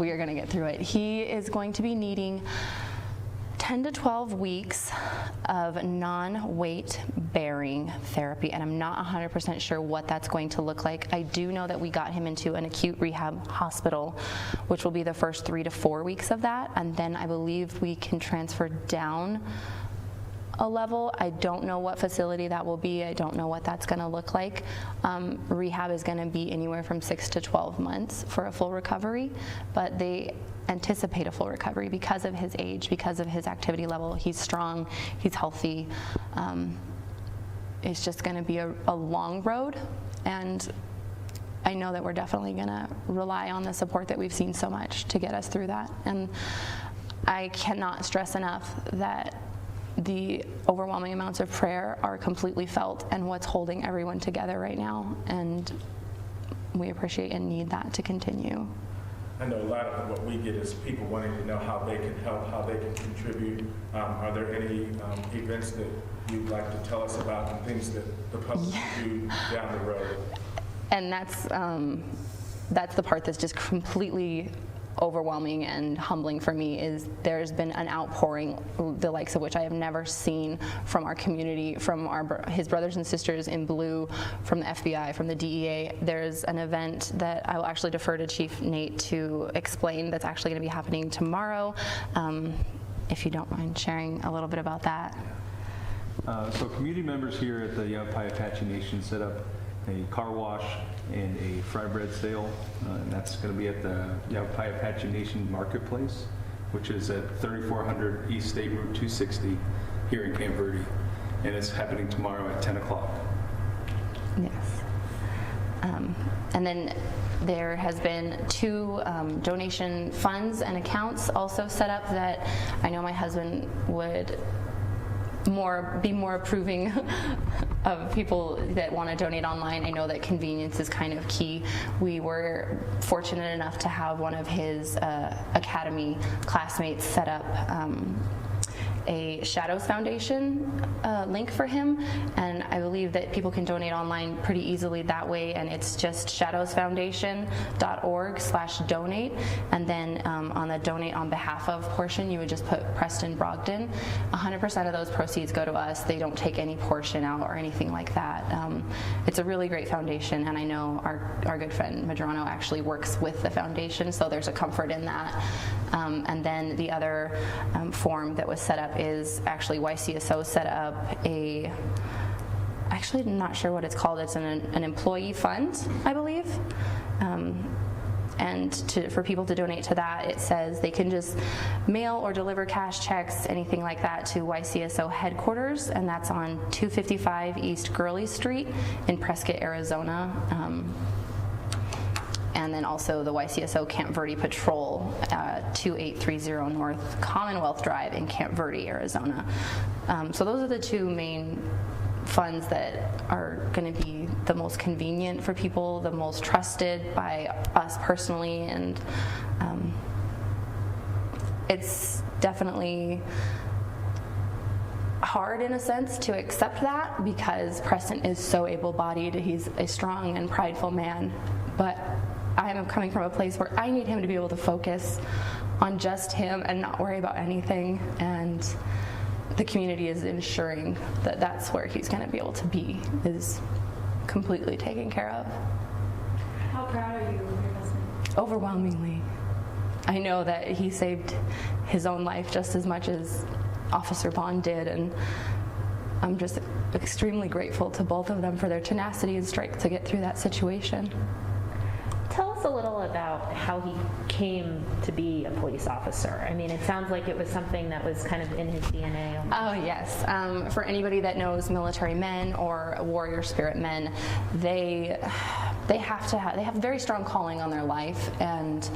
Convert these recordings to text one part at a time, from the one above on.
We are going to get through it. He is going to be needing 10 to 12 weeks of non-weight bearing therapy, and I'm not 100% sure what that's going to look like. I do know that we got him into an acute rehab hospital, which will be the first 3 to 4 weeks of that, and then I believe we can transfer down a level. I don't know what facility that will be. I don't know what that's going to look like. Rehab is going to be anywhere from 6 to 12 months for a full recovery, but they anticipate a full recovery because of his age, because of his activity level. He's strong, he's healthy. It's just going to be a long road, and I know that we're definitely going to rely on the support that we've seen so much to get us through that. And I cannot stress enough that the overwhelming amounts of prayer are completely felt and what's holding everyone together right now, and we appreciate and need that to continue. I know a lot of what we get is people wanting to know how they can help, how they can contribute. Are there any events that you'd like to tell us about and things that the public can do down the road? And that's the part that's just completely overwhelming and humbling for me. Is there's been an outpouring the likes of which I have never seen from our community, from his brothers and sisters in blue, from the FBI, from the DEA. There's an event that I will actually defer to Chief Nate to explain that's actually going to be happening tomorrow, if you don't mind sharing a little bit about that. So community members here at the Yavapai-Apache Nation set up a car wash and a fry bread sale, and that's going to be at the Yavapai-Apache Nation Marketplace, which is at 3400 East State Route 260 here in Camp Verde, and it's happening tomorrow at 10 o'clock. Yes. And then there has been 2 donation funds and accounts also set up that I know my husband would be more approving of people that want to donate online. I know that convenience is kind of key. We were fortunate enough to have one of his academy classmates set up a Shadows Foundation link for him, and I believe that people can donate online pretty easily that way, and it's just shadowsfoundation.org/donate, and then on the donate on behalf of portion you would just put Preston Brogdon. 100% of those proceeds go to us. They don't take any portion out or anything like that. It's a really great foundation, and I know our good friend Medrano actually works with the foundation, so there's a comfort in that. And then the other form that was set up is actually YCSO set up actually I'm not sure what it's called. It's an employee fund, I believe. And for people to donate to that, it says they can just mail or deliver cash checks, anything like that, to YCSO headquarters, and that's on 255 East Gurley Street in Prescott, Arizona. And then also the YCSO Camp Verde Patrol, 2830 North Commonwealth Drive in Camp Verde, Arizona. So those are the 2 main funds that are going to be the most convenient for people, the most trusted by us personally, and it's definitely hard in a sense to accept that because Preston is so able-bodied. He's a strong and prideful man, but I am coming from a place where I need him to be able to focus on just him and not worry about anything, and the community is ensuring that that's where he's going to be able to be, is completely taken care of. How proud are you of your husband? Overwhelmingly. I know that he saved his own life just as much as Officer Bond did, and I'm just extremely grateful to both of them for their tenacity and strength to get through that situation. Tell us a little about how he came to be a police officer. I mean, it sounds like it was something that was kind of in his DNA. Oh, yes. For anybody that knows military men or warrior spirit men, they have a very strong calling on their life, and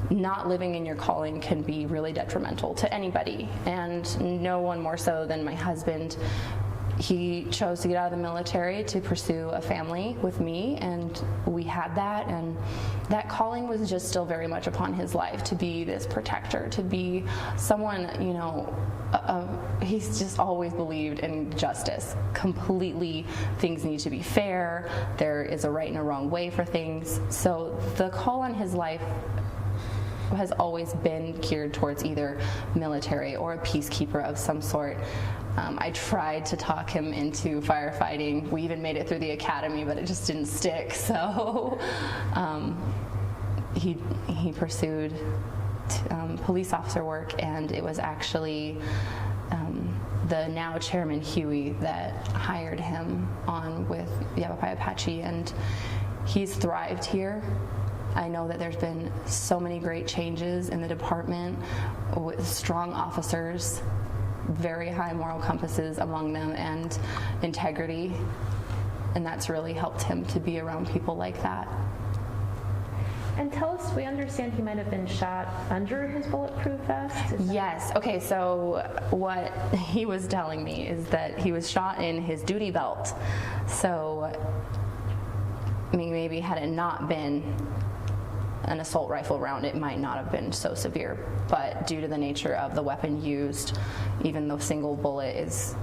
not living in your calling can be really detrimental to anybody, and no one more so than my husband. He chose to get out of the military to pursue a family with me, and we had that, and that calling was just still very much upon his life, to be this protector, to be someone, he's just always believed in justice. Completely, things need to be fair, there is a right and a wrong way for things. So the call on his life has always been geared towards either military or a peacekeeper of some sort. I tried to talk him into firefighting. We even made it through the academy, but it just didn't stick. So he pursued police officer work, and it was actually the now chairman Huey that hired him on with Yavapai-Apache, and he's thrived here. I know that there's been so many great changes in the department with strong officers, very high moral compasses among them, and integrity, and that's really helped him to be around people like that. And tell us, we understand he might have been shot under his bulletproof vest? Yes. Okay, so what he was telling me is that he was shot in his duty belt. So, I mean, maybe had it not been an assault rifle round, it might not have been so severe. But due to the nature of the weapon used, even the single bullet is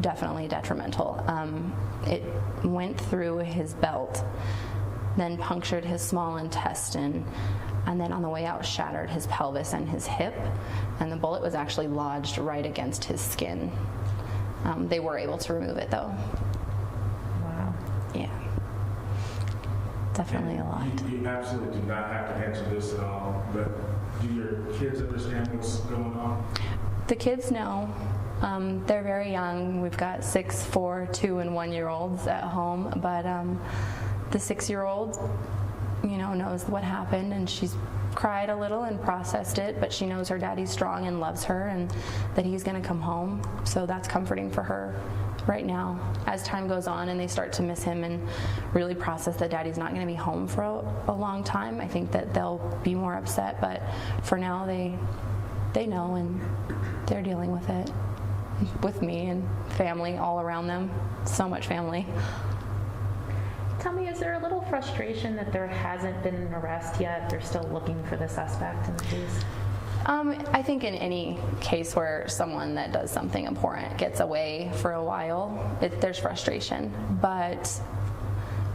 definitely detrimental. It went through his belt, then punctured his small intestine, and then on the way out shattered his pelvis and his hip, and the bullet was actually lodged right against his skin. They were able to remove it though. Wow. Yeah. Definitely a lot. You absolutely do not have to answer this at all, but do your kids understand what's going on? The kids know. They're very young. We've got 6, 4, 2, and 1-year-olds at home, but the 6-year-old, knows what happened, and she's cried a little and processed it, but she knows her daddy's strong and loves her, and that he's going to come home. So that's comforting for her right now. As time goes on and they start to miss him and really process that daddy's not going to be home for a long time, I think that they'll be more upset. But for now, they know, and they're dealing with it with me and family all around them. So much family. Tell me, is there a little frustration that there hasn't been an arrest yet? They're still looking for the suspect in the case? I think in any case where someone that does something abhorrent gets away for a while, there's frustration. But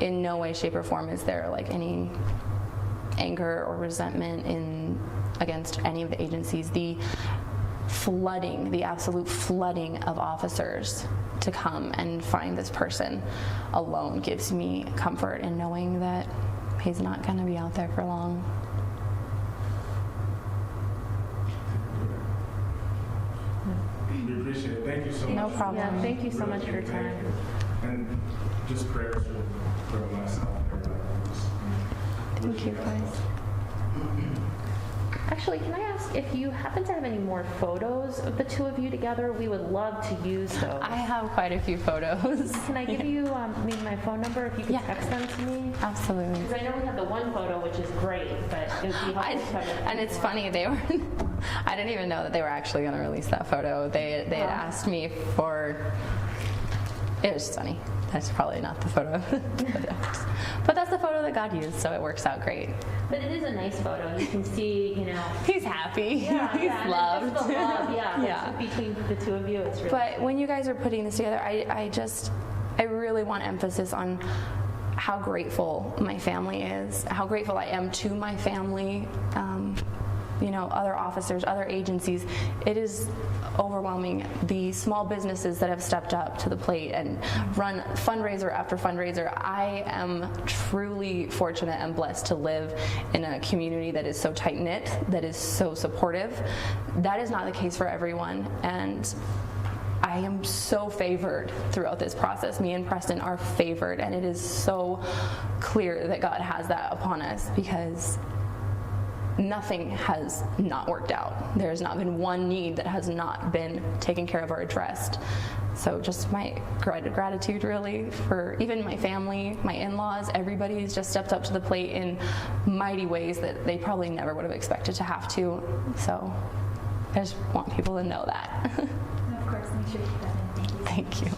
in no way, shape, or form is there like any anger or resentment against any of the agencies. The absolute flooding of officers to come and find this person alone gives me comfort in knowing that he's not going to be out there for long. We appreciate it. Thank you so much. No problem. Yeah, thank you so much for your time. And just prayers for myself and everybody. Thank you, guys. Actually, can I ask if you happen to have any more photos of the two of you together? We would love to use those. I have quite a few photos. Can I give you maybe my phone number if you could Yeah. text them to me? Absolutely. Because I know we have the one photo, which is great, but it would be helpful to have it. And it's funny, I didn't even know that they were actually going to release that photo. They had asked me it was just funny. That's probably not the photo. But that's the photo that God used, so it works out great. But it is a nice photo. You can see, He's happy. He's and loved. just the love, Yeah. between the two of you, it's really. But when you guys are putting this together, I really want emphasis on how grateful my family is, how grateful I am to my family, other officers, other agencies. It is overwhelming, the small businesses that have stepped up to the plate and run fundraiser after fundraiser. I am truly fortunate and blessed to live in a community that is so tight-knit, that is so supportive. That is not the case for everyone, and I am so favored throughout this process. Me and Preston are favored, and it is so clear that God has that upon us, because nothing has not worked out. There has not been one need that has not been taken care of or addressed. So just my gratitude really for even my family, my in-laws, everybody who's just stepped up to the plate in mighty ways that they probably never would have expected to have to. So I just want people to know that. Of course, make sure to keep that in. Thank you.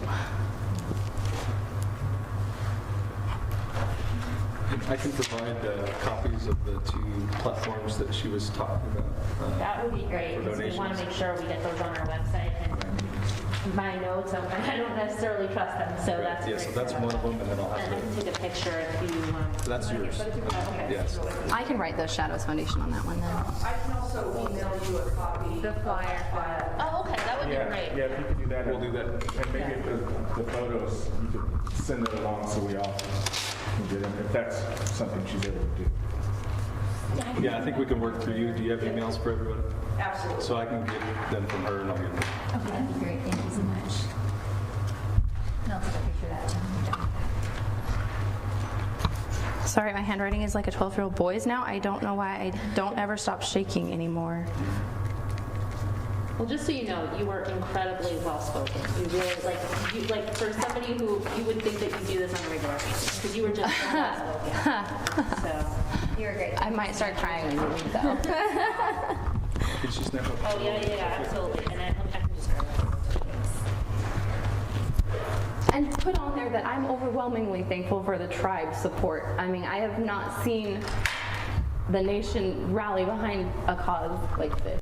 Thank you. I can provide copies of the 2 platforms that she was talking about. That would be great, For because we want to donations. make sure we get those on our website. And my notes, I don't necessarily trust them, so that's Yeah, great. so that's one of them, and then I'll And I have can to, take a picture if you that's yours. Okay. Yes. I can write the Shadows Foundation on that one then. I can also email you a copy. The flyer. Oh, okay, that would be Yeah, great. yeah, if you could do that. We'll do that. And maybe if the photos, you could send it along so we all can get them, if that's something she's able to do. Yeah, I think we can work through you. Do you have emails for everybody? Absolutely. So I can get them from her and I'll get them. Okay, that'd be great. Thank you so much. And I'll take a picture of that too. Sorry, my handwriting is like a 12-year-old boy's now. I don't know why I don't ever stop shaking anymore. Well, just so you know, you were incredibly well-spoken. You really, like for somebody who, you would think that you do this on a regular basis, because you were just so well-spoken. So, You were great. I might start crying when you leave though. Did she snap up? oh, yeah, absolutely. And I can just grab it. And put on there that I'm overwhelmingly thankful for the tribe's support. I mean, I have not seen the nation rally behind a cause like this.